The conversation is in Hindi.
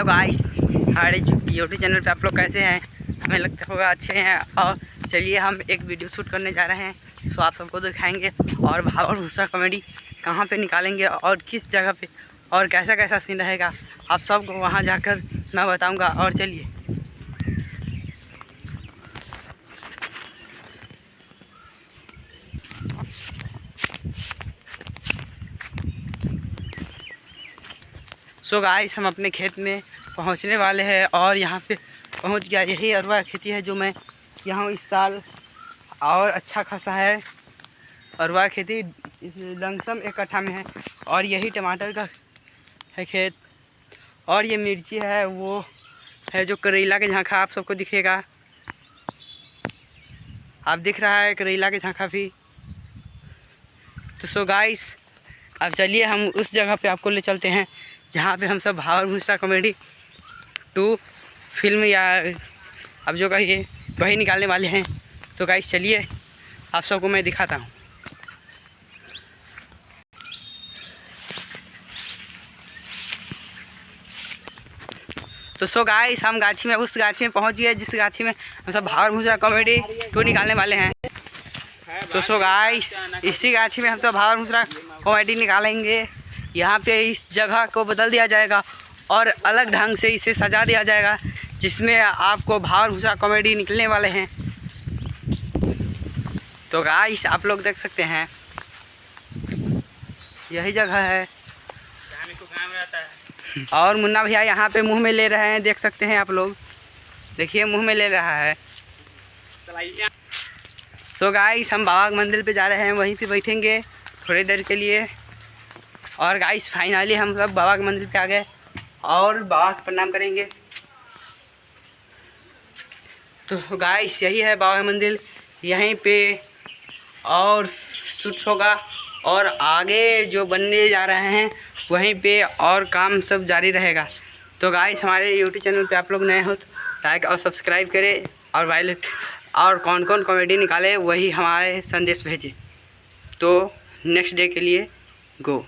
हेलो गाइस, हमारे यूट्यूब चैनल पे आप लोग कैसे हैं? हमें लगता होगा अच्छे हैं। और चलिए हम एक वीडियो शूट करने जा रहे हैं, सो आप सबको दिखाएंगे और भाव और दूसरा कॉमेडी कहाँ पे निकालेंगे और किस जगह पे और कैसा कैसा सीन रहेगा, आप सबको वहाँ जाकर मैं बताऊँगा। और चलिए सो गाइस, हम अपने खेत में पहुंचने वाले हैं और यहाँ पे पहुंच गया। यही अरवा खेती है जो मैं यहाँ इस साल और अच्छा खासा है। अरवा खेती लमसम 1 कट्ठा में है और यही टमाटर का है खेत। और ये मिर्ची है, वो है जो करेला के झांखा आप सबको दिखेगा। आप दिख रहा है करेला के झांखा भी। तो सो गाइस, अब चलिए हम उस जगह पे आपको ले चलते हैं जहाँ पे हम सब भावर भूसा कॉमेडी 2 फिल्म या अब जो कहिए वही निकालने वाले हैं। तो गाइस चलिए आप सबको मैं दिखाता हूँ। तो सो गाइस, हम गाछी में उस गाछी में पहुँच गए जिस गाछी में हम सब भावर भूसा कॉमेडी 2 निकालने वाले हैं। तो सो गाइस, इसी गाछी में हम सब भावर भूसा कॉमेडी निकालेंगे। यहाँ पे इस जगह को बदल दिया जाएगा और अलग ढंग से इसे सजा दिया जाएगा, जिसमें आपको भावर भूसा कॉमेडी निकलने वाले हैं। तो गाइस आप लोग देख सकते हैं, यही जगह है। और मुन्ना भैया यहाँ पे मुंह में ले रहे हैं, देख सकते हैं आप लोग। देखिए मुंह में ले रहा है। तो गाइस, हम बाबा के मंदिर पे जा रहे हैं, वहीं पे बैठेंगे थोड़ी देर के लिए। और गाइस फाइनली हम सब बाबा के मंदिर पे आ गए और बाबा को प्रणाम करेंगे। तो गाइस यही है बाबा का मंदिर, यहीं पे और शूट होगा और आगे जो बनने जा रहे हैं वहीं पे और काम सब जारी रहेगा। तो गाइस हमारे यूट्यूब चैनल पे आप लोग नए हो तो लाइक और सब्सक्राइब करें और वायलेट और कौन कौन कॉमेडी निकाले वही हमारे संदेश भेजें। तो नेक्स्ट डे के लिए गो।